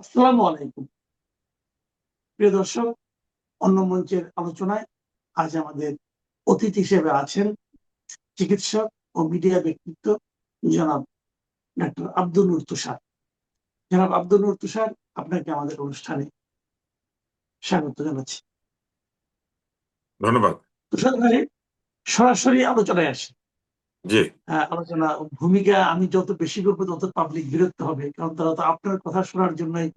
আসসালামু আলাইকুম প্রিয় দর্শক, অন্য মঞ্চের আলোচনায় আজ আমাদের অতিথি হিসেবে আছেন চিকিৎসক ও মিডিয়া ব্যক্তিত্ব জনাব ডাক্তার আব্দুল নূর তুষার। জনাব আব্দুল নূর তুষার, আপনাকে আমাদের অনুষ্ঠানে স্বাগত জানাচ্ছি। ধন্যবাদ। তুষার ভাই, সরাসরি আলোচনায় আসি। জি। আলোচনা ভূমিকা আমি যত বেশি করবো তত পাবলিক বিরক্ত হবে, কারণ তারা তো আপনার কথা শোনার জন্যই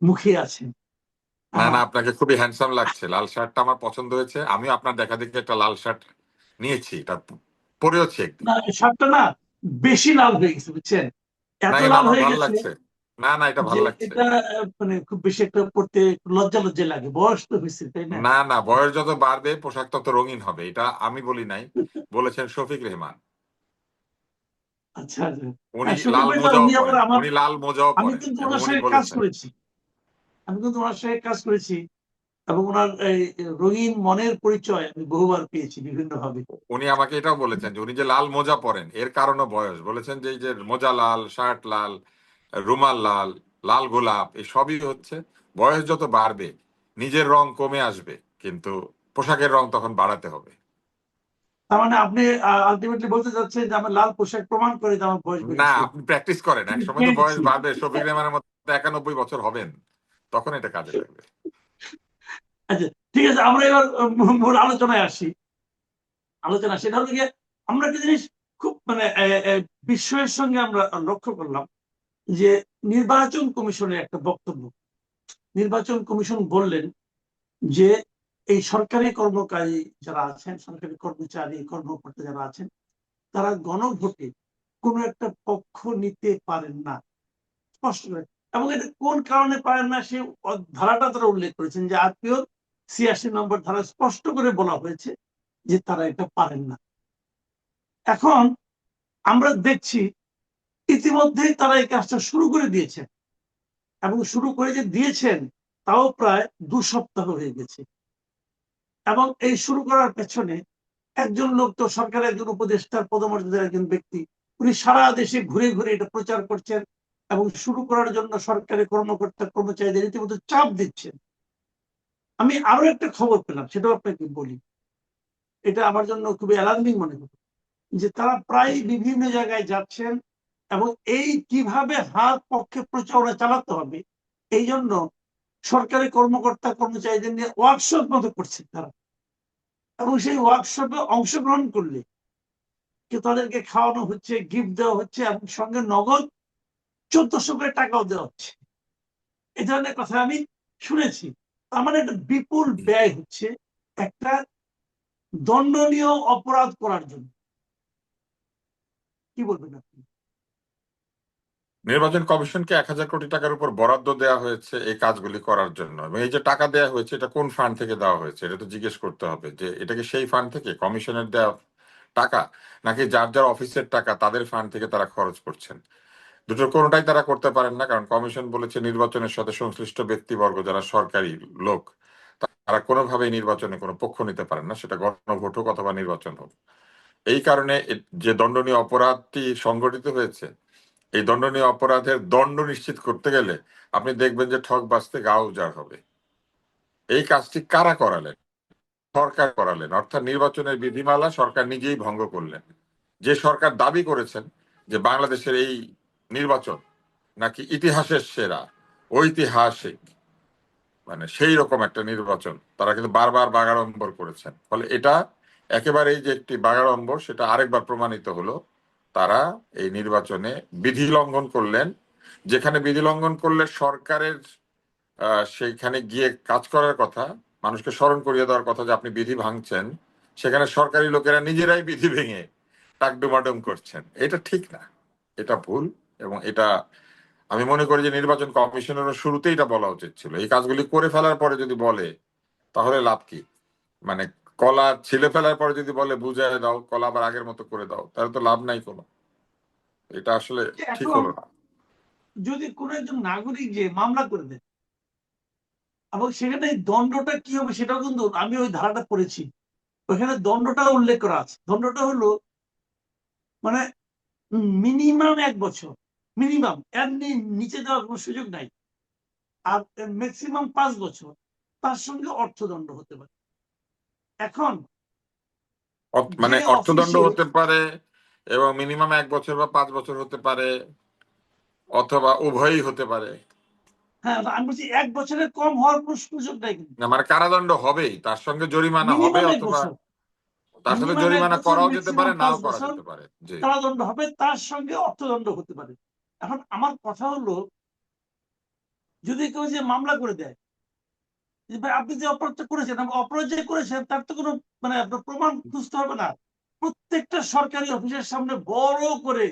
মুখিয়ে আছেন। না না, আপনাকে খুবই হ্যান্ডসাম লাগছে। লাল শার্টটা আমার পছন্দ হয়েছে। আমিও আপনার দেখা দেখে একটা লাল শার্ট নিয়েছি, এটা পরেওছি একদিন। না, শার্টটা না বেশি লাল হয়ে গেছে, বুঝছেন? না, এত কিন্তু লাল আমার হয়ে ভালো গেছে লাগছে। না না, এটা যে ভালো লাগছে। এটা মানে খুব বেশি একটা পড়তে লজ্জা লজ্জা লাগে, বয়স তো হয়েছে, তাই না? না না, বয়স যত বাড়বে পোশাক তত রঙিন হবে, এটা আমি বলি নাই, বলেছেন শফিক রেহমান। আচ্ছা আচ্ছা। উনি শফিক লাল ভাই, মোজাও উনি আবার পরেন, আমার, উনি লাল মোজাও আমি পরেন কিন্তু এবং ওনার উনি সঙ্গে কাজ বলেছেন। করেছি, আমি কিন্তু ওনার সঙ্গে কাজ করেছি এবং ওনার এই রঙিন মনের পরিচয় আমি বহুবার পেয়েছি বিভিন্ন ভাবে। উনি আমাকে এটাও বলেছেন যে উনি যে লাল মোজা পরেন এর কারণও বয়স। বলেছেন যে এই যে মোজা লাল, শার্ট লাল, রুমাল লাল, লাল গোলাপ, এই সবই হচ্ছে বয়স যত বাড়বে নিজের রং কমে আসবে, কিন্তু পোশাকের রং তখন বাড়াতে হবে। তার মানে আপনি আলটিমেটলি বলতে চাচ্ছেন যে আমার লাল পোশাক প্রমাণ করে যে আমার বয়স না, বেড়েছে। আপনি প্র্যাকটিস করেন, এক আমি সময় তো বয়স পেয়েছি। বাড়বে, শফিক রেহমানের মতো 91 বছর হবেন, তখন এটা কাজে লাগবে। আচ্ছা, ঠিক আছে, আমরা এবার মূল আলোচনায় আসি। আলোচনা সেটা হলো গিয়ে, আমরা একটা জিনিস খুব মানে বিস্ময়ের সঙ্গে আমরা লক্ষ্য করলাম যে নির্বাচন কমিশনের একটা বক্তব্য। নির্বাচন কমিশন বললেন যে এই সরকারি কর্মকারী যারা আছেন, সরকারি কর্মচারী কর্মকর্তা যারা আছেন, তারা গণভোটে কোনো একটা পক্ষ নিতে পারেন না, স্পষ্ট করে। এবং এটা কোন কারণে পারেন না সে ধারাটা তারা উল্লেখ করেছেন, যে আরপিও ৮৬ নম্বর ধারা স্পষ্ট করে বলা হয়েছে যে তারা এটা পারেন না। এখন আমরা দেখছি ইতিমধ্যেই তারা এই কাজটা শুরু করে দিয়েছেন, এবং শুরু করে যে দিয়েছেন তাও প্রায় ২ সপ্তাহ হয়ে গেছে। এবং এই শুরু করার পেছনে একজন লোক, তো সরকারের একজন উপদেষ্টার পদমর্যাদার একজন ব্যক্তি, উনি সারা দেশে ঘুরে ঘুরে এটা প্রচার করছেন এবং শুরু করার জন্য সরকারি কর্মকর্তা কর্মচারীদের রীতিমতো চাপ দিচ্ছেন। আমি আরো একটা খবর পেলাম, সেটাও আপনাকে বলি। এটা আমার জন্য খুবই অ্যালার্মিং মনে হলো, যে তারা প্রায় বিভিন্ন জায়গায় যাচ্ছেন এবং এই কিভাবে হাত পক্ষে প্রচারণা চালাতে হবে এই জন্য সরকারি কর্মকর্তা কর্মচারীদের নিয়ে ওয়ার্কশপ মতো করছেন তারা। এবং সেই ওয়ার্কশপে অংশগ্রহণ করলে তাদেরকে খাওয়ানো হচ্ছে, গিফট দেওয়া হচ্ছে এবং সঙ্গে নগদ ১৪০০ করে টাকাও দেওয়া হচ্ছে। এই ধরনের কথা আমি শুনেছি। তার মানে একটা বিপুল ব্যয় হচ্ছে একটা দণ্ডনীয় অপরাধ করার জন্য। কি বলবেন আপনি? নির্বাচন কমিশনকে ১,০০০ কোটি টাকার উপর বরাদ্দ দেওয়া হয়েছে এই কাজগুলি করার জন্য, এবং এই যে টাকা দেওয়া হয়েছে এটা কোন ফান্ড থেকে দেওয়া হয়েছে এটা তো জিজ্ঞেস করতে হবে, যে এটা কি সেই ফান্ড থেকে কমিশনের দেওয়া টাকা, নাকি যার যার অফিসের টাকা তাদের ফান্ড থেকে তারা খরচ করছেন। দুটোর কোনোটাই তারা করতে পারেন না, কারণ কমিশন বলেছে নির্বাচনের সাথে সংশ্লিষ্ট ব্যক্তিবর্গ যারা সরকারি লোক তারা কোনোভাবেই নির্বাচনে কোনো পক্ষ নিতে পারেন না, সেটা গণভোট হোক অথবা নির্বাচন হোক। এই কারণে যে দণ্ডনীয় অপরাধটি সংঘটিত হয়েছে, এই দণ্ডনীয় অপরাধের দণ্ড নিশ্চিত করতে গেলে আপনি দেখবেন যে ঠক বাঁচতে গা উজাড় হবে। এই কাজটি কারা করালেন? সরকার করালেন, অর্থাৎ নির্বাচনের বিধিমালা সরকার নিজেই ভঙ্গ করলেন। যে সরকার দাবি করেছেন যে বাংলাদেশের এই নির্বাচন নাকি ইতিহাসের সেরা, ঐতিহাসিক, মানে সেই রকম একটা নির্বাচন, তারা কিন্তু বারবার বাগাড়ম্বর করেছেন। ফলে এটা একেবারেই যে একটি বাগাড়ম্বর সেটা আরেকবার প্রমাণিত হলো। তারা এই নির্বাচনে বিধি লঙ্ঘন করলেন। যেখানে বিধি লঙ্ঘন করলে সরকারের সেইখানে গিয়ে কাজ করার কথা, মানুষকে স্মরণ করিয়ে দেওয়ার কথা যে আপনি বিধি ভাঙছেন, সেখানে সরকারি লোকেরা নিজেরাই বিধি ভেঙে টাকডুমাডুম করছেন। এটা ঠিক না, এটা ভুল। এবং এটা আমি মনে করি যে নির্বাচন কমিশনেরও শুরুতেই এটা বলা উচিত ছিল। এই কাজগুলি করে ফেলার পরে যদি বলে তাহলে লাভ কি? মানে কলা ছিলে ফেলার পরে যদি বলে বুঝাই দাও, কলা আবার আগের মতো করে দাও, তাহলে তো লাভ নাই কোনো। এটা আসলে ঠিক এখন হলো না। যদি কোনো একজন নাগরিক যে মামলা করে দেন এবং সেখানে দণ্ডটা কি হবে সেটাও কিন্তু আমি ওই ধারাটা পড়েছি, ওইখানে দণ্ডটা উল্লেখ করা আছে। দণ্ডটা হলো মানে মিনিমাম ১ বছর, মিনিমাম, এর নিচে দেওয়ার কোনো সুযোগ নাই। আর ম্যাক্সিমাম 5 বছর, তার সঙ্গে অর্থদণ্ড হতে পারে। এখন মানে যে অর্থদণ্ড অফিসে, হতে পারে এবং মিনিমাম 1 বছর বা 5 বছর হতে পারে, অথবা উভয়ই হতে পারে। হ্যাঁ আমি বলছি 1 বছরের কম হওয়ার কোনো সুযোগ নাই কিন্তু, না মানে কারাদণ্ড হবেই, তার সঙ্গে জরিমানা হবে, মিনিমাম 1 অথবা বছর, তার সাথে মিনিমাম 1 জরিমানা বছর, করাও যেতে পারে, ম্যাক্সিমাম নাও 5 করা বছর যেতে পারে। জি। কারাদণ্ড হবে, তার সঙ্গে অর্থদণ্ড হতে পারে। এখন আমার কথা হলো, যদি কেউ যে মামলা করে দেয় যে ভাই আপনি যে অপরাধটা করেছেন, অপরাধ যে করেছেন তার তো কোনো মানে আপনার প্রমাণ খুঁজতে হবে না, প্রত্যেকটা সরকারি অফিসের সামনে বড় করে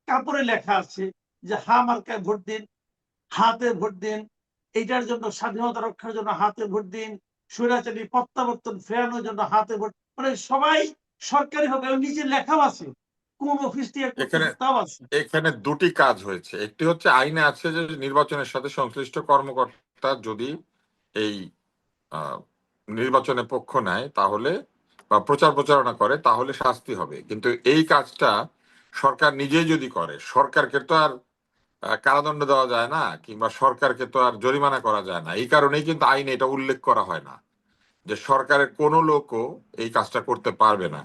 কাপড়ে লেখা আছে যে হা মার্কায় ভোট দিন, হাতে ভোট দিন, এইটার জন্য স্বাধীনতা রক্ষার জন্য হাতে ভোট দিন, স্বৈরাচারী প্রত্যাবর্তন ফেরানোর জন্য হাতে ভোট, মানে সবাই সরকারি হবে, নিচে লেখাও আছে কোন অফিস থেকে এখানে করতেছে তাও আছে। এখানে দুটি কাজ হয়েছে। একটি হচ্ছে আইনে আছে যে নির্বাচনের সাথে সংশ্লিষ্ট কর্মকর্তা যদি এই আহ, নির্বাচনে পক্ষ নেয় তাহলে, বা প্রচার প্রচারণা করে তাহলে শাস্তি হবে। কিন্তু এই কাজটা সরকার নিজেই যদি করে, সরকারকে তো আর কারাদণ্ড দেওয়া যায় না, কিংবা সরকারকে তো আর জরিমানা করা যায় না। এই কারণেই কিন্তু আইনে এটা উল্লেখ করা হয় না যে সরকারের কোনো লোকও এই কাজটা করতে পারবে না।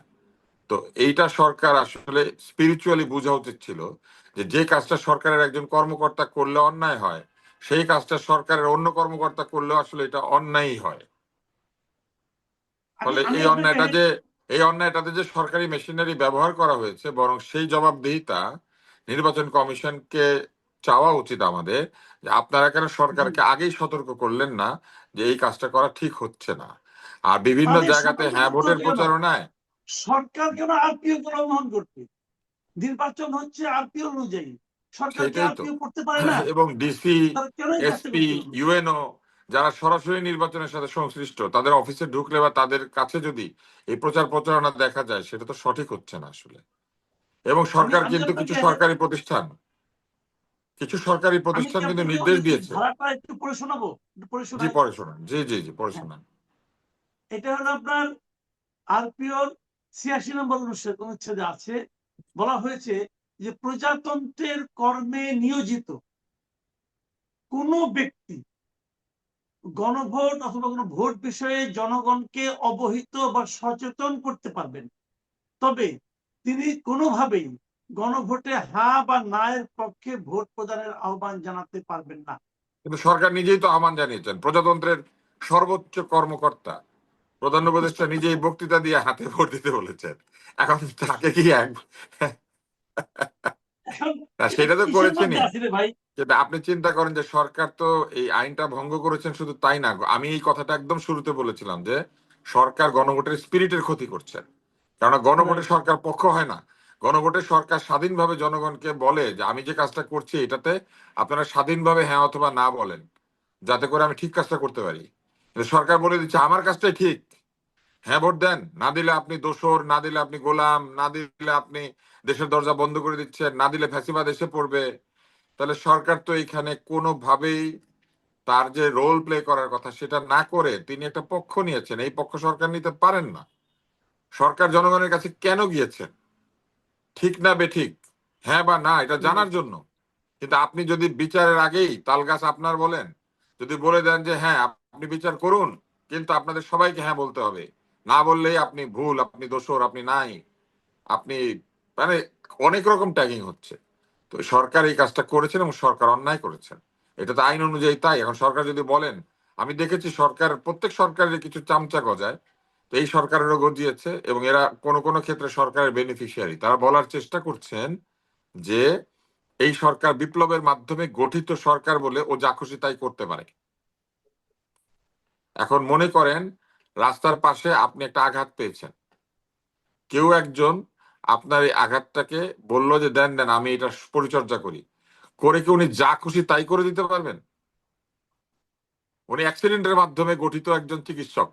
তো এইটা সরকার আসলে স্পিরিচুয়ালি বোঝা উচিত ছিল, যে যে কাজটা সরকারের একজন কর্মকর্তা করলে অন্যায় হয়, সেই কাজটা সরকারের অন্য কর্মকর্তা করলেও আসলে এটা অন্যায়ই হয়। আমি ফলে আমি এই আপনাকে অন্যায়টা যে, এই অন্যায়টাতে যে সরকারি মেশিনারি ব্যবহার করা হয়েছে, বরং সেই জবাবদিহিতা নির্বাচন কমিশনকে চাওয়া উচিত আমাদের, যে আপনারা কেন জি, সরকারকে আগেই সতর্ক করলেন না যে এই কাজটা করা ঠিক হচ্ছে না। আর বিভিন্ন তাদের জায়গাতে সতর্ক হ্যাঁ করতে ভোটের হবে কেন? প্রচারণায় সরকার কেন আরপিও কে লঙ্ঘন করবে? নির্বাচন হচ্ছে আরপিও অনুযায়ী, সরকার কি সেইটাই তো। আরপিও করতে পারে না? এবং ডিসি, তারা কেন এই কাজটা এসপি, করতে হবে? ইউএনও যারা সরাসরি নির্বাচনের সাথে সংশ্লিষ্ট, তাদের অফিসে ঢুকলে বা তাদের কাছে যদি এই প্রচার প্রচারণা দেখা যায়, সেটা তো সঠিক হচ্ছে না আসলে। এবং আমি সরকার আমি কিন্তু কিছু আপনাকে, সরকারি প্রতিষ্ঠান, কিছু সরকারি আমি কি প্রতিষ্ঠান কিন্তু আপনাকে নির্দেশ ওই দিয়েছে। ধারাটা একটু পড়ে শোনাবো? একটু পড়ে জি শোনাই। পড়ে শোনান, জি জি জি পড়ে হ্যাঁ, শোনান। এটা হলো আপনার আরপিওর 86 নম্বর অনুচ্ছেদে আছে, বলা হয়েছে যে প্রজাতন্ত্রের কর্মে নিয়োজিত কোন ব্যক্তি গণভোট অথবা কোনো ভোট বিষয়ে জনগণকে অবহিত বা সচেতন করতে পারবেন, তবে তিনি কোনোভাবেই গণভোটে হা বা না এর পক্ষে ভোট প্রদানের আহ্বান জানাতে পারবেন না। কিন্তু সরকার নিজেই তো আহ্বান জানিয়েছেন, প্রজাতন্ত্রের সর্বোচ্চ কর্মকর্তা প্রধান উপদেষ্টা নিজেই বক্তৃতা দিয়ে হাতে ভোট দিতে বলেছেন। এখন তাকে কি এক এখন না, এটা সেটা তো কিসের মধ্যে করেছেনই। আছে রে ভাই? কিন্তু আপনি চিন্তা করেন যে সরকার তো এই আইনটা ভঙ্গ করেছেন, শুধু তাই না, আমি এই কথাটা একদম শুরুতে বলেছিলাম যে সরকার গণভোটের স্পিরিটের ক্ষতি করছেন। কেননা গণভোটে রাইট, সরকার পক্ষ হয় না। গণভোটে সরকার স্বাধীনভাবে জনগণকে বলে যে আমি যে কাজটা করছি এটাতে আপনারা স্বাধীনভাবে হ্যাঁ অথবা না বলেন, যাতে করে আমি ঠিক কাজটা করতে পারি। কিন্তু সরকার বলে দিচ্ছে আমার কাজটাই ঠিক, হ্যাঁ ভোট দেন, না দিলে আপনি দোসর, না দিলে আপনি গোলাম, না দিলে আপনি দেশের দরজা বন্ধ করে দিচ্ছেন, না দিলে ফ্যাসিবাদ এসে পড়বে। তাহলে সরকার তো এখানে কোনোভাবেই তার যে রোল প্লে করার কথা সেটা না করে তিনি একটা পক্ষ নিয়েছেন। এই পক্ষ সরকার নিতে পারেন না। সরকার জনগণের কাছে কেন গিয়েছেন? ঠিক না বেঠিক, হ্যাঁ বা না, এটা জানার জন্য। কিন্তু আপনি যদি বিচারের আগেই তালগাছ আপনার বলেন, যদি বলে দেন যে হ্যাঁ আপনি বিচার করুন, কিন্তু আপনাদের সবাইকে হ্যাঁ বলতে হবে, না বললেই আপনি ভুল, আপনি দোষর, আপনি নাই, আপনি, মানে অনেক রকম ট্যাগিং হচ্ছে। তো সরকার এই কাজটা করেছেন এবং সরকার অন্যায় করেছেন। এটা তো আইন অনুযায়ী তাই। এখন সরকার যদি বলেন, আমি দেখেছি সরকার, প্রত্যেক সরকারের কিছু চামচা গজায়, তো এই সরকারেরও গজিয়েছে এবং এরা কোন কোন ক্ষেত্রে সরকারের বেনিফিশিয়ারি। তারা বলার চেষ্টা করছেন যে এই সরকার বিপ্লবের মাধ্যমে গঠিত সরকার বলে ও যা খুশি তাই করতে পারে। এখন মনে করেন রাস্তার পাশে আপনি একটা আঘাত পেয়েছেন, কেউ একজন আপনার এই আঘাতটাকে বললো যে দেন দেন আমি এটা পরিচর্যা করি, করে কি উনি যা খুশি তাই করে দিতে পারবেন? উনি অ্যাক্সিডেন্টের মাধ্যমে গঠিত একজন চিকিৎসক,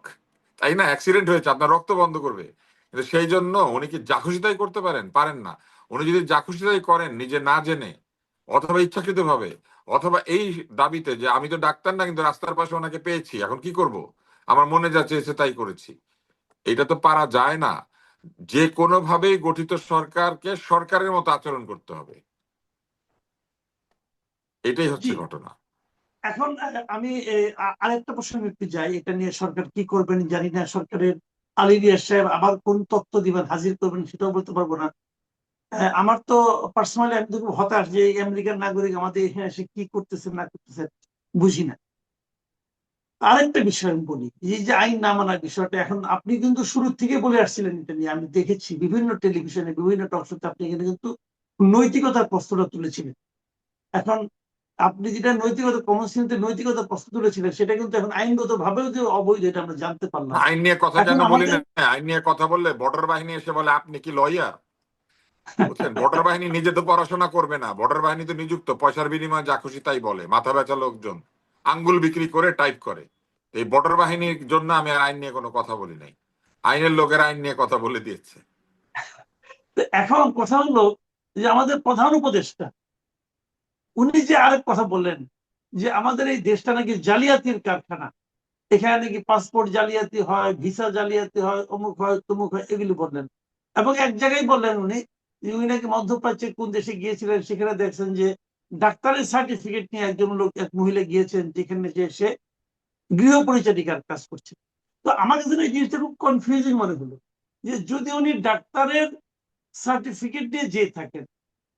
তাই না? অ্যাক্সিডেন্ট হয়েছে, আপনার রক্ত বন্ধ করবে, কিন্তু সেই জন্য উনি কি যা খুশি তাই করতে পারেন? পারেন না। উনি যদি যা খুশি তাই করেন নিজে না জেনে, অথবা ইচ্ছাকৃত ভাবে, অথবা এই দাবিতে যে আমি তো ডাক্তার না কিন্তু রাস্তার পাশে ওনাকে পেয়েছি, এখন কি করব, আমার মনে যা চেয়েছে তাই করেছি, এটা তো পারা যায় না। যে কোনো ভাবেই গঠিত সরকারকে সরকারের মতো আচরণ করতে হবে, এটাই জি, হচ্ছে ঘটনা। এখন আমি আরেকটা প্রসঙ্গে একটু যাই, এটা নিয়ে সরকার কি করবেন জানি না। সরকারের আলী রিয়াজ সাহেব আবার কোন তথ্য দিবেন, হাজির করবেন, সেটাও বলতে পারবো না। আমার তো পার্সোনালি আমি তো খুব হতাশ যে এই আমেরিকান নাগরিক আমাদের এখানে এসে কি করতেছে না করতেছে বুঝি না। আরেকটা বিষয় আমি বলি, এই যে আইন না মানার বিষয়টা, এখন আপনি কিন্তু শুরু থেকে বলে আসছিলেন এটা নিয়ে, আমি দেখেছি বিভিন্ন টেলিভিশনে বিভিন্ন টক শোতে আপনি এখানে কিন্তু নৈতিকতার প্রশ্নটা তুলেছিলেন। এখন আপনি যেটা নৈতিকতা, কমন সেন্সে নৈতিকতার প্রশ্ন তুলেছিলেন, সেটা কিন্তু এখন আইনগত ভাবেও যে অবৈধ, এটা আমরা জানতে পারলাম। আইন নিয়ে কথা এখন যেন বলি আমাদের না, আইন নিয়ে কথা বললে বর্ডার বাহিনী এসে বলে আপনি কি লয়ার। বুঝছেন, বর্ডার বাহিনী নিজে তো পড়াশোনা করবে না, বর্ডার বাহিনী তো নিযুক্ত, পয়সার বিনিময়ে যা খুশি তাই বলে, মাথা বেচা লোকজন আঙ্গুল বিক্রি করে টাইপ করে। এই বর্ডার বাহিনীর জন্য আমি আর আইন নিয়ে কোনো কথা বলি নাই, আইনের লোকের আইন নিয়ে কথা বলে দিয়েছে। তো এখন কথা হলো যে আমাদের প্রধান উপদেষ্টা উনি যে আরেক কথা বললেন যে আমাদের এই দেশটা নাকি জালিয়াতির কারখানা, এখানে নাকি পাসপোর্ট জালিয়াতি হয়, ভিসা জালিয়াতি হয়, অমুক হয় তমুক হয়, এগুলি বললেন। এবং এক জায়গায় বললেন উনি যে উনি নাকি মধ্যপ্রাচ্যের কোন দেশে গিয়েছিলেন, সেখানে দেখছেন যে ডাক্তারের সার্টিফিকেট নিয়ে একজন লোক, এক মহিলা গিয়েছেন, যেখানে যে সে গৃহ পরিচারিকার কাজ করছে। তো আমার কাছে এই জিনিসটা খুব কনফিউজিং মনে হলো যে যদি উনি ডাক্তারের সার্টিফিকেট নিয়ে যেয়ে থাকেন,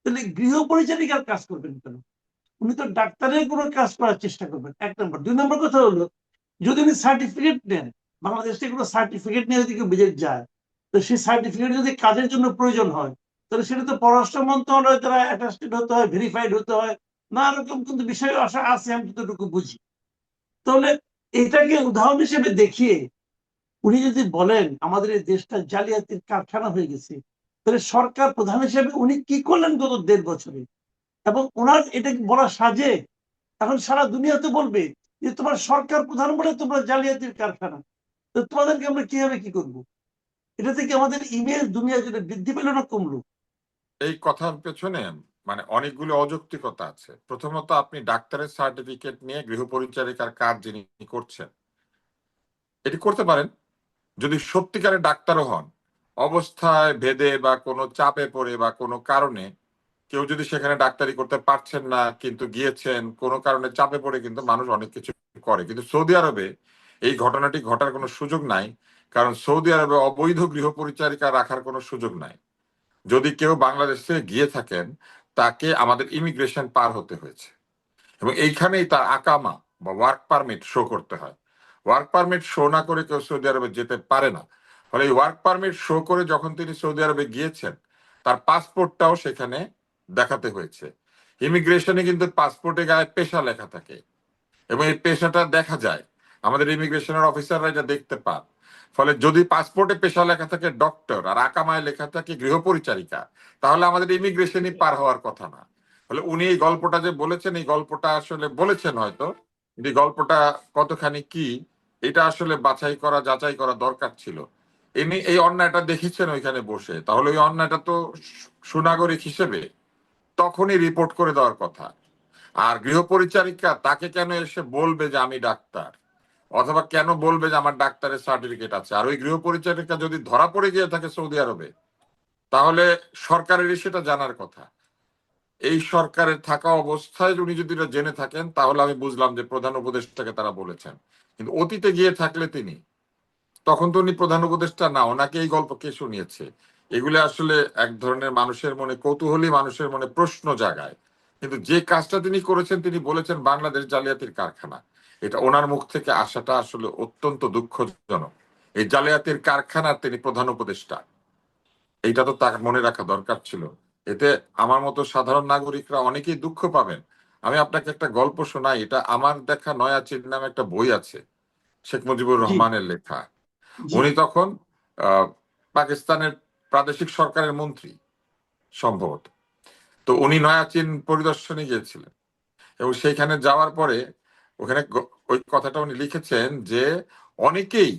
তাহলে গৃহ পরিচারিকার কাজ করবেন কেন? উনি তো ডাক্তারের কোনো কাজ করার চেষ্টা করবেন, এক নম্বর। দুই নম্বর কথা হলো, যদি উনি সার্টিফিকেট নেন, বাংলাদেশ থেকে কোনো সার্টিফিকেট নিয়ে যদি কেউ বিদেশ যায়, তো সেই সার্টিফিকেট যদি কাজের জন্য প্রয়োজন হয়, তাহলে সেটা তো পররাষ্ট্র মন্ত্রণালয় দ্বারা অ্যাটাস্টেড হতে হয়, ভেরিফাইড হতে হয়, নানা রকম কিন্তু বিষয় আশা আছে, আমি যতটুকু বুঝি। তাহলে এটাকে উদাহরণ হিসেবে দেখিয়ে উনি যদি বলেন আমাদের এই দেশটা জালিয়াতির কারখানা হয়ে গেছে, তাহলে সরকার প্রধান হিসেবে উনি কি করলেন গত 1.5 বছরে? এবং ওনার এটা বলা সাজে? এখন সারা দুনিয়াতে বলবে যে তোমার সরকার প্রধান বলে তোমরা জালিয়াতির কারখানা, তো তোমাদেরকে আমরা কিভাবে কি করবো? এটা থেকে আমাদের ইমেজ দুনিয়া জুড়ে বৃদ্ধি পেল না কমলো? এই কথার পেছনে মানে অনেকগুলো অযৌক্তিকতা আছে। প্রথমত, আপনি ডাক্তারের সার্টিফিকেট নিয়ে গৃহ পরিচারিকার কাজ যিনি করছেন, এটি করতে পারেন যদি সত্যিকারের ডাক্তারও হন। অবস্থায় ভেদে বা কোনো চাপে পড়ে বা কোনো কারণে কেউ যদি সেখানে ডাক্তারি করতে পারছেন না কিন্তু গিয়েছেন, কোনো কারণে চাপে পড়ে কিন্তু মানুষ অনেক কিছু করে। কিন্তু সৌদি আরবে এই ঘটনাটি ঘটার কোনো সুযোগ নাই, কারণ সৌদি আরবে অবৈধ গৃহ পরিচারিকা রাখার কোনো সুযোগ নাই। যদি কেউ বাংলাদেশে গিয়ে থাকেন, তাকে আমাদের ইমিগ্রেশন পার হতে হয়েছে এবং এইখানেই তার আকামা বা ওয়ার্ক পারমিট শো করতে হয়। ওয়ার্ক পারমিট শো না করে কেউ সৌদি আরবে যেতে পারে না। ফলে এই ওয়ার্ক পারমিট শো করে যখন তিনি সৌদি আরবে গিয়েছেন, তার পাসপোর্টটাও সেখানে দেখাতে হয়েছে। ইমিগ্রেশনে কিন্তু পাসপোর্টে গায়ে পেশা লেখা থাকে এবং এই পেশাটা দেখা যায়, আমাদের ইমিগ্রেশনের অফিসাররা এটা দেখতে পান। ফলে যদি পাসপোর্টে পেশা লেখা থাকে ডক্টর আর আকামায় লেখা থাকে গৃহ পরিচারিকা, তাহলে আমাদের ইমিগ্রেশনই পার হওয়ার কথা না। ফলে উনি এই গল্পটা যে বলেছেন, এই গল্পটা আসলে বলেছেন হয়তো, কিন্তু এই গল্পটা কতখানি কি, এটা আসলে বাছাই করা, যাচাই করা দরকার ছিল। ইনি এই অন্যায়টা দেখেছেন ওইখানে বসে, তাহলে ওই অন্যায়টা তো সুনাগরিক হিসেবে তখনই রিপোর্ট করে দেওয়ার কথা। আর গৃহ পরিচারিকা তাকে কেন এসে বলবে যে আমি ডাক্তার, অথবা কেন বলবে যে আমার ডাক্তারের সার্টিফিকেট আছে? আর ওই গৃহ পরিচারিকা যদি ধরা পড়ে গিয়ে থাকে সৌদি আরবে, তাহলে সরকারেরই সেটা জানার কথা। এই সরকারের থাকা অবস্থায় উনি যদি এটা জেনে থাকেন, তাহলে আমি বুঝলাম যে প্রধান উপদেষ্টাকে তারা বলেছেন। কিন্তু অতীতে গিয়ে থাকলে তিনি, তখন তো উনি প্রধান উপদেষ্টা না, ওনাকে এই গল্প কে শুনিয়েছে? এগুলো আসলে এক ধরনের মানুষের মনে কৌতূহলী, মানুষের মনে প্রশ্ন জাগায়। কিন্তু যে কাজটা তিনি করেছেন, তিনি বলেছেন বাংলাদেশ জালিয়াতির কারখানা, এটা ওনার মুখ থেকে আসাটা আসলে অত্যন্ত দুঃখজনক। এই জালিয়াতির কারখানার তিনি প্রধান উপদেষ্টা, এইটা তো তার মনে রাখা দরকার ছিল। এতে আমার মতো সাধারণ নাগরিকরা অনেকেই দুঃখ পাবেন। আমি আপনাকে একটা গল্প শোনাই, এটা আমার দেখা, নয়া চিন নামে একটা বই আছে, শেখ মুজিবুর জি, রহমানের লেখা। জি, উনি তখন আহ, পাকিস্তানের প্রাদেশিক সরকারের মন্ত্রী সম্ভবত। তো উনি নয়া চীন পরিদর্শনে গিয়েছিলেন এবং সেইখানে যাওয়ার পরে ওখানে ওই কথাটা উনি লিখেছেন যে অনেকেই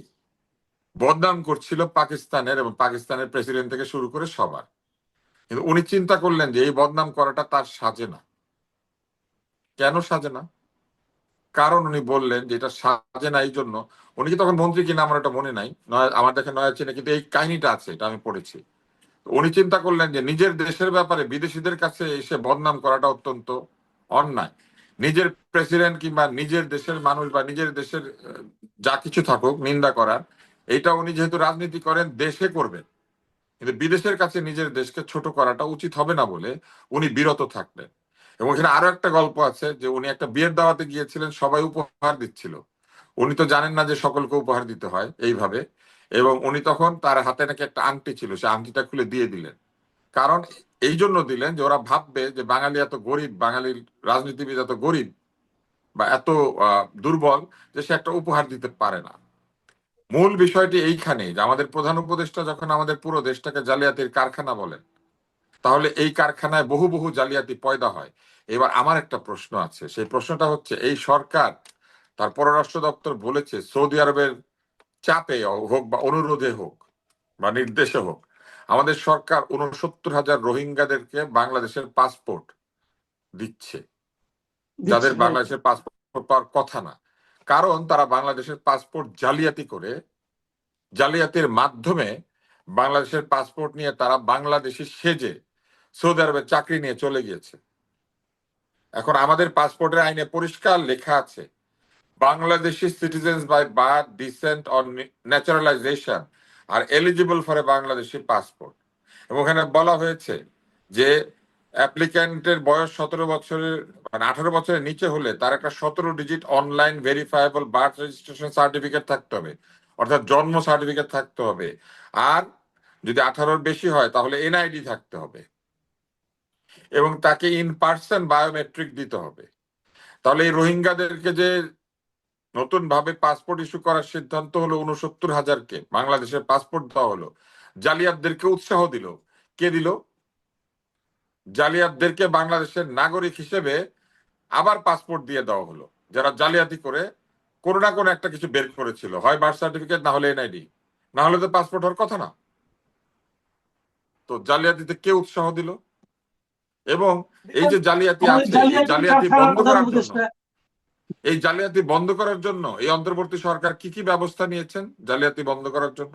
বদনাম করছিল পাকিস্তানের এবং পাকিস্তানের প্রেসিডেন্ট থেকে শুরু করে সবার। কিন্তু উনি চিন্তা করলেন যে এই বদনাম করাটা তার সাজে না। কেন সাজে না? কারণ উনি বললেন যে এটা সাজে না এই জন্য, উনি কি তখন মন্ত্রী কিনা আমার এটা মনে নাই, আমার দেখে নয়া চীনে কিন্তু এই কাহিনীটা আছে, এটা আমি পড়েছি। উনি চিন্তা করলেন যে নিজের দেশের ব্যাপারে বিদেশিদের কাছে এসে বদনাম করাটা অত্যন্ত অন্যায়। নিজের প্রেসিডেন্ট কিংবা নিজের দেশের মানুষ বা নিজের দেশের যা কিছু থাকুক নিন্দা করার, এটা উনি যেহেতু রাজনীতি করেন দেশে করবেন, কিন্তু বিদেশের কাছে নিজের দেশকে ছোট করাটা উচিত হবে না বলে উনি বিরত থাকলেন। এবং এখানে আরো একটা গল্প আছে যে উনি একটা বিয়ের দাওয়াতে গিয়েছিলেন, সবাই উপহার দিচ্ছিল, উনি তো জানেন না যে সকলকে উপহার দিতে হয় এইভাবে, এবং উনি তখন তার হাতে নাকি একটা আংটি ছিল, সে আংটিটা খুলে দিয়ে দিলেন। কারণ এই জন্য দিলেন যে ওরা ভাববে যে বাঙালি এত গরিব, বাঙালির রাজনীতিবিদ এত গরিব বা এত দুর্বল যে সে একটা উপহার দিতে পারে না। মূল বিষয়টি এইখানে যে আমাদের প্রধান উপদেষ্টা যখন আমাদের পুরো দেশটাকে জালিয়াতির কারখানা বলেন, তাহলে এই কারখানায় বহু বহু জালিয়াতি পয়দা হয়। এবার আমার একটা প্রশ্ন আছে, সেই প্রশ্নটা হচ্ছে এই সরকার তার পররাষ্ট্র দপ্তর বলেছে সৌদি আরবের চাপে হোক বা অনুরোধে হোক বা নির্দেশে হোক, আমাদের সরকার ৬৯,০০০ রোহিঙ্গাদেরকে বাংলাদেশের পাসপোর্ট দিচ্ছে, যাদের দিচ্ছে, রাইট। বাংলাদেশের পাসপোর্ট পাওয়ার কথা না। কারণ তারা বাংলাদেশের পাসপোর্ট জালিয়াতি করে, জালিয়াতির মাধ্যমে বাংলাদেশের পাসপোর্ট নিয়ে তারা বাংলাদেশি সেজে সৌদি আরবে চাকরি নিয়ে চলে গিয়েছে। এখন আমাদের পাসপোর্টের আইনে পরিষ্কার লেখা আছে Bangladeshi citizens by birth, descent or naturalization are eligible for a Bangladeshi passport. এবং ওখানে বলা হয়েছে যে অ্যাপ্লিক্যান্টের বয়স 17 বছরের মানে 18 বছরের নিচে হলে তার একটা 17 digit online verifiable birth registration certificate থাকতে হবে, অর্থাৎ জন্ম সার্টিফিকেট থাকতে হবে। আর যদি 18-র বেশি হয় তাহলে এনআইডি থাকতে হবে, এবং তাকে ইন পার্সন বায়োমেট্রিক দিতে হবে। তাহলে এই রোহিঙ্গাদেরকে যে নতুন ভাবে পাসপোর্ট ইস্যু করার সিদ্ধান্ত হলো, ৬৯,০০০কে বাংলাদেশের পাসপোর্ট দেওয়া হলো, জালিয়াতদেরকে উৎসাহ দিল কে দিল? জালিয়াতদেরকে বাংলাদেশের নাগরিক হিসেবে আবার পাসপোর্ট দিয়ে দেওয়া হলো, যারা জালিয়াতি করে কোনো না কোনো একটা কিছু বের করেছিল, হয় বার্থ সার্টিফিকেট না হলে এনআইডি, না হলে তো পাসপোর্ট হওয়ার কথা না। তো জালিয়াতিতে কে উৎসাহ দিল? এবং এই যে জালিয়াতি আমাদের আছে এই জালিয়াতির জালিয়াতি কারখানার বন্ধ প্রধান করার জন্য, উপদেষ্টা। এই জালিয়াতি বন্ধ করার জন্য এই অন্তর্বর্তী সরকার কি কি ব্যবস্থা নিয়েছেন জালিয়াতি বন্ধ করার জন্য?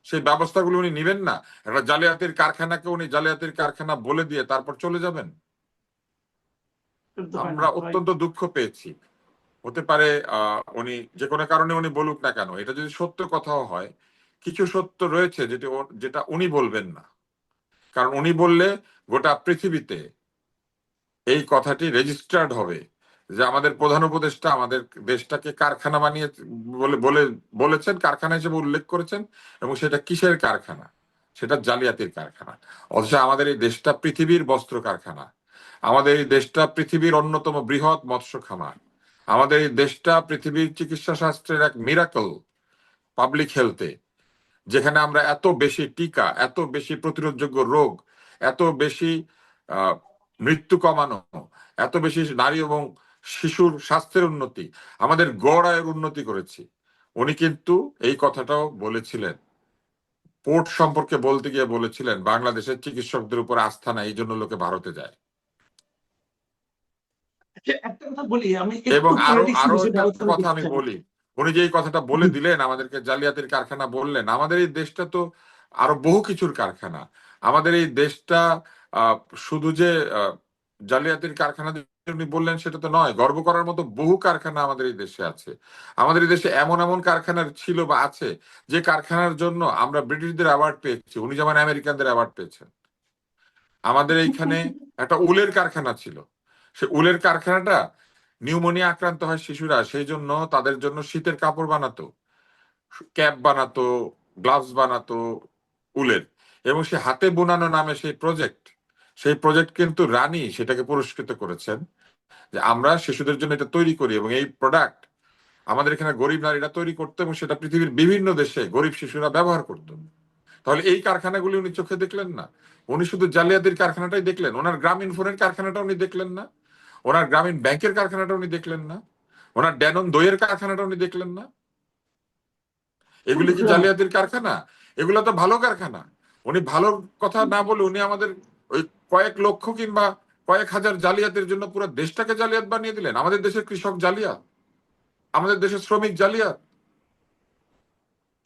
সেই ব্যবস্থাগুলো উনি নিবেন না? একটা জালিয়াতির কারখানাকে উনি জালিয়াতির কারখানা বলে দিয়ে তারপর চলে যাবেন? করতে হয় না, আমরা রাইট। অত্যন্ত দুঃখ পেয়েছি। হতে পারে উনি যে কোনো কারণে উনি বলুক না কেন, এটা যদি সত্য কথাও হয়, কিছু সত্য রয়েছে যেটা উনি বলবেন না। কারণ উনি বললে গোটা পৃথিবীতে এই কথাটি রেজিস্টার্ড হবে যে আমাদের প্রধান উপদেষ্টা আমাদের দেশটাকে কারখানা বানিয়ে বলে বলে বলেছেন, কারখানা হিসেবে উল্লেখ করেছেন, এবং সেটা কিসের কারখানা? সেটা জালিয়াতির কারখানা। অথচ আমাদের এই দেশটা পৃথিবীর বস্ত্র কারখানা, আমাদের এই দেশটা পৃথিবীর অন্যতম বৃহৎ মৎস্য খামার, আমাদের এই দেশটা পৃথিবীর চিকিৎসা শাস্ত্রের এক মিরাকল পাবলিক হেলথে, যেখানে আমরা এত বেশি টিকা, এত বেশি প্রতিরোধযোগ্য রোগ, এত বেশি আহ, মৃত্যু কমানো, এত বেশি নারী এবং শিশুর স্বাস্থ্যের উন্নতি, আমাদের গড় আয়ের উন্নতি করেছি। উনি কিন্তু এই কথাটাও বলেছিলেন, পোর্ট সম্পর্কে বলতে গিয়ে বলেছিলেন বাংলাদেশের চিকিৎসকদের উপর আস্থা নাই, এই জন্য লোকে ভারতে যায়। আচ্ছা, একটা কথা বলি, আমি একটু এবং আরো পলিটিক্স আরো বিষয়ে একটা আলোচনা কথা করতে আমি চাই। বলি, উনি যে এই কথাটা বলে দিলেন আমাদেরকে জালিয়াতির কারখানা বললেন, আমাদের এই দেশটা তো আরো বহু কিছুর কারখানা। আমাদের এই দেশটা আহ, শুধু যে আহ, জালিয়াতির কারখানা যে উনি বললেন সেটা তো নয়, গর্ব করার মতো বহু কারখানা আমাদের এই দেশে আছে। আমাদের এই দেশে এমন এমন কারখানা ছিল বা আছে যে কারখানার জন্য আমরা ব্রিটিশদের অ্যাওয়ার্ড পেয়েছি, উনি যেমন আমেরিকানদের অ্যাওয়ার্ড পেয়েছেন। আমাদের এইখানে একটা উলের কারখানা ছিল, সে উলের কারখানাটা নিউমোনিয়া আক্রান্ত হয় শিশুরা, সেই জন্য তাদের জন্য শীতের কাপড় বানাতো, ক্যাপ বানাতো, গ্লাভস বানাতো উলের, এবং সে হাতে বোনানো নামে সেই প্রজেক্ট কিন্তু রানী সেটাকে পুরস্কৃত করেছেন যে আমরা শিশুদের জন্য এটা তৈরি করি, এবং এই প্রোডাক্ট আমাদের এখানে গরিব নারীরা তৈরি করতো এবং সেটা পৃথিবীর বিভিন্ন দেশে গরিব শিশুরা ব্যবহার করতো। তাহলে এই কারখানাগুলি উনি চোখে দেখলেন না? উনি শুধু জালিয়াতির কারখানাটাই দেখলেন, ওনার গ্রামীণ ফোনের কারখানাটা উনি দেখলেন না, ওনার গ্রামীণ ব্যাংকের কারখানাটা উনি দেখলেন না, ওনার ড্যানন দইয়ের কারখানাটা উনি দেখলেন না? এগুলি কি জালিয়াতির কারখানা? এগুলো তো ভালো কারখানা। উনি ভালো কথা না বলে উনি আমাদের ওই কয়েক লক্ষ কিংবা কয়েক হাজার জালিয়াতের জন্য পুরো দেশটাকে জালিয়াত বানিয়ে দিলেন। আমাদের দেশের কৃষক জালিয়াত, আমাদের দেশের শ্রমিক জালিয়াত।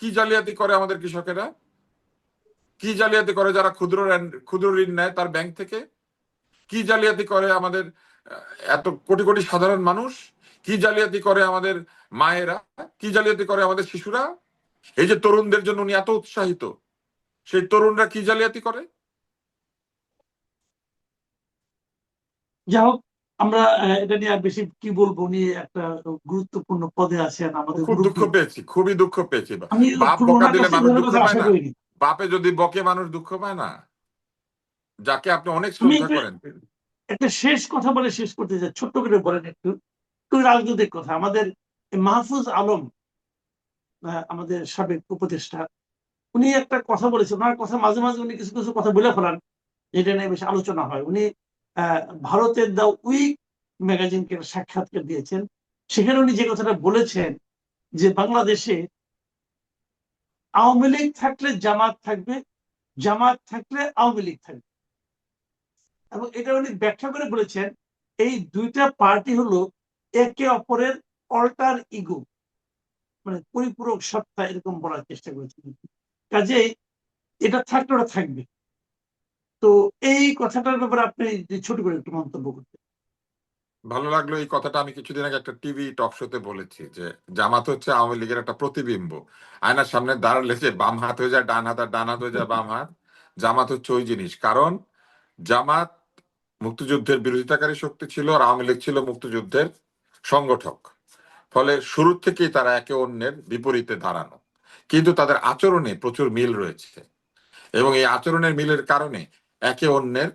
কি জালিয়াতি করে আমাদের কৃষকেরা? কি জালিয়াতি করে যারা ক্ষুদ্র ঋণ নেয় তার ব্যাংক থেকে? কি জালিয়াতি করে আমাদের এত কোটি কোটি সাধারণ মানুষ কি জালিয়াতি করে আমাদের মায়েরা, কি জালিয়াতি করে আমাদের শিশুরা। এই যে তরুণদের জন্য উনি এত উৎসাহিত, সেই তরুণরা কি জালিয়াতি করে। যাই হোক, আমরা এটা নিয়ে আর বেশি কি বলবো। উনি একটা গুরুত্বপূর্ণ পদে আছেন, আমাদের খুব দুঃখ মুরব্বী। পেয়েছি, খুবই দুঃখ পেয়েছি। আমি বাপ খুব বকা ওনার দিলে কাছে মানুষ ধন্যবাদ দুঃখ পায় আশা না? করিনি। বাপে যদি বকে মানুষ দুঃখ পায় না? যাকে আপনি অনেক আমি শ্রদ্ধা করেন। একটা শেষ কথা বলে শেষ করতে চাই, ছোট্ট করে বলেন একটু একটু রাজনৈতিক কথা। আমাদের মাহফুজ আলম, আমাদের সাবেক উপদেষ্টা, উনি একটা কথা বলেছেন। ওনার কথা মাঝে মাঝে উনি কিছু কিছু কথা বলে ফেলান, যেটা নিয়ে বেশি আলোচনা হয়। উনি ভারতের দ্য উইক ম্যাগাজিনকে সাক্ষাৎকার দিয়েছেন। সেখানে উনি যে কথাটা বলেছেন যে বাংলাদেশে আওয়ামী লীগ থাকলে জামাত থাকবে, জামাত থাকলে আওয়ামী লীগ থাকবে। এবং এটা উনি ব্যাখ্যা করে বলেছেন এই দুইটা পার্টি হলো একে অপরের অল্টার ইগো, মানে পরিপূরক সত্তা, এরকম বলার চেষ্টা করেছেন। কাজেই এটা থাকলে ওটা থাকবে। তো এই কথাটার ব্যাপারে আপনি ছোট করে একটু মন্তব্য করতেন। ভালো লাগলো এই কথাটা। আমি কিছুদিন আগে একটা টিভি টক শোতে বলেছি যে জামাত হচ্ছে আওয়ামী লীগের একটা প্রতিবিম্ব। আয়নার সামনে দাঁড়ালে যে বাম হাত হয়ে যায় ডান হাত, আর ডান হাত হয়ে যায় বাম হাত। জামাত হচ্ছে ওই জিনিস। কারণ জামাত মুক্তিযুদ্ধের বিরোধিতাকারী শক্তি ছিল, আর আওয়ামী লীগ ছিল মুক্তিযুদ্ধের সংগঠক। ফলে শুরু থেকেই তারা একে অন্যের বিপরীতে দাঁড়ানো, কিন্তু তাদের আচরণে প্রচুর মিল রয়েছে। এবং এই আচরণের মিলের কারণে একে অন্যের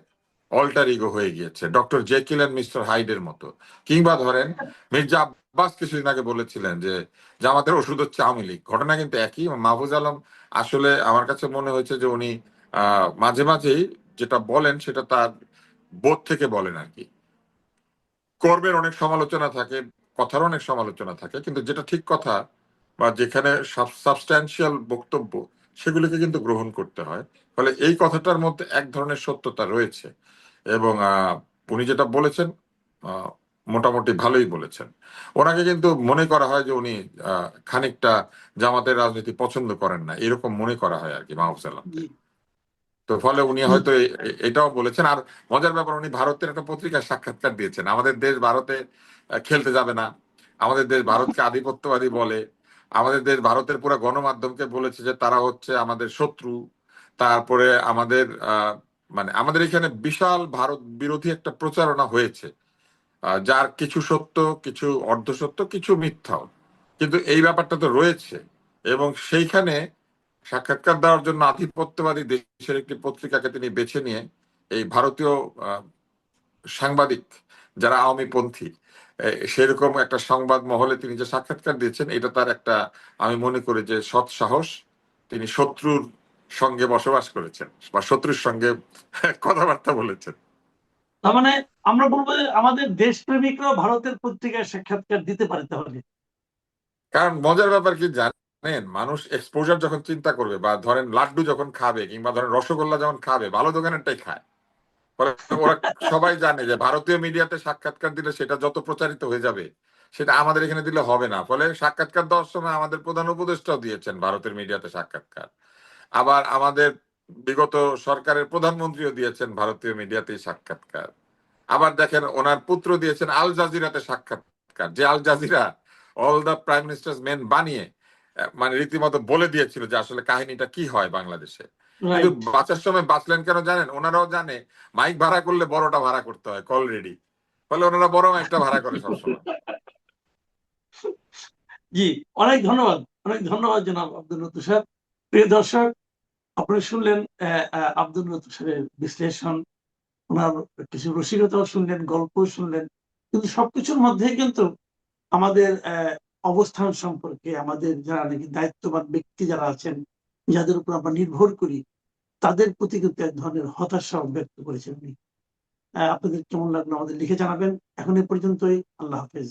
অল্টার ইগো হয়ে গিয়েছে, ডক্টর জেকিল অ্যান্ড মিস্টার হাইডের মতো। কিংবা ধরেন মির্জা আব্বাস কিছুদিন আগে বলেছিলেন যে জামাতের ওষুধ হচ্ছে আওয়ামী লীগ। ঘটনা কিন্তু একই। মাহফুজ আলম আসলে আমার কাছে মনে হয়েছে যে উনি মাঝে মাঝেই যেটা বলেন সেটা তার বোধ থেকে বলেন আর কি। কর্মের অনেক সমালোচনা থাকে, কথার অনেক সমালোচনা থাকে, কিন্তু যেটা ঠিক কথা বা যেখানে সাবস্ট্যান্সিয়াল বক্তব্য, সেগুলিকে কিন্তু গ্রহণ করতে হয়। ফলে এই কথাটার মধ্যে এক ধরনের সত্যতা রয়েছে। এবং উনি যেটা বলেছেন আহ, মোটামুটি ভালোই বলেছেন। ওনাকে কিন্তু মনে করা হয় যে উনি খানিকটা জামাতের রাজনীতি পছন্দ করেন না, এরকম মনে করা হয় আর কি মাহফুজ আলমকে। জি তো ফলে উনি জি। হয়তো এটাও বলেছেন। আর মজার ব্যাপার, উনি ভারতের একটা পত্রিকার সাক্ষাৎকার দিয়েছেন। আমাদের দেশ ভারতে খেলতে যাবে না, আমাদের দেশ ভারতকে আধিপত্যবাদী বলে, আমাদের দেশ ভারতের পুরো গণমাধ্যমকে বলেছে যে তারা হচ্ছে আমাদের শত্রু। তারপরে আমাদের মানে আমাদের এখানে বিশাল ভারত বিরোধী একটা প্রচারণা হয়েছে, যার কিছু সত্য, কিছু অর্ধসত্য, কিছু মিথ্যাও, কিন্তু এই ব্যাপারটা তো রয়েছে। এবং সেইখানে সাক্ষাৎকার দেওয়ার জন্য আধিপত্যবাদী দেশের একটি পত্রিকাকে তিনি বেছে নিয়ে এই ভারতীয় সাংবাদিক যারা আওয়ামী পন্থী, সেরকম একটা সংবাদ মহলে তিনি যে সাক্ষাৎকার দিয়েছেন, এটা তার একটা, আমি মনে করি যে সৎ সাহস। তিনি শত্রুর সঙ্গে বসবাস করেছেন বা শত্রুর সঙ্গে কথাবার্তা বলেছেন। তার মানে আমরা বলবো যে আমাদের দেশপ্রেমিকরাও ভারতের পত্রিকায় সাক্ষাৎকার দিতে পারে তাহলে। কারণ মজার ব্যাপার কি জানেন, মানুষ এক্সপোজার যখন চিন্তা করবে, বা ধরেন লাড্ডু যখন খাবে, কিংবা ধরেন রসগোল্লা যখন খাবে, ভালো দোকানেরটাই খায়। ফলে ওরা সবাই জানে যে ভারতীয় মিডিয়াতে সাক্ষাৎকার দিলে সেটা যত প্রচারিত হয়ে যাবে, সেটা আমাদের এখানে দিলে হবে না। ফলে সাক্ষাৎকার দেওয়ার সময় আমাদের প্রধান উপদেষ্টাও দিয়েছেন ভারতের মিডিয়াতে সাক্ষাৎকার। আবার আমাদের বিগত সরকারের প্রধানমন্ত্রীও দিয়েছেন ভারতীয় মিডিয়াতে সাক্ষাৎকার। আবার দেখেন ওনার পুত্র দিয়েছেন আল জাজিরাতে সাক্ষাৎকার, যে Al Jazeera all the prime minister's men বানিয়ে মানে রীতিমতো বলে দিয়েছিল যে আসলে কাহিনীটা কি হয় বাংলাদেশে। কিন্তু রাইট। বাঁচার সময় বাঁচলেন কেন জানেন? ওনারাও জানে মাইক ভাড়া করলে বড়টা ভাড়া করতে হয় কল রেডি। ফলে ওনারা বড় মাইকটা ভাড়া করে সবসময়। জি, অনেক ধন্যবাদ, অনেক ধন্যবাদ জনাব আব্দুল লতিফ সাহেব। প্রিয় দর্শক, আপনারা শুনলেন আব্দুল লতিফ সাহেবের বিশ্লেষণ, ওনার কিছু রসিকতাও শুনলেন, গল্প শুনলেন। কিন্তু সবকিছুর মধ্যে কিন্তু আমাদের অবস্থান সম্পর্কে, আমাদের যারা নাকি দায়িত্ববান ব্যক্তি যারা আছেন, যাদের উপর আমরা নির্ভর করি, তাদের প্রতি কিন্তু এক ধরনের হতাশা ব্যক্ত করেছেন উনি। আপনাদের কেমন লাগলো আমাদের লিখে জানাবেন। এখন এ পর্যন্তই। আল্লাহ হাফেজ।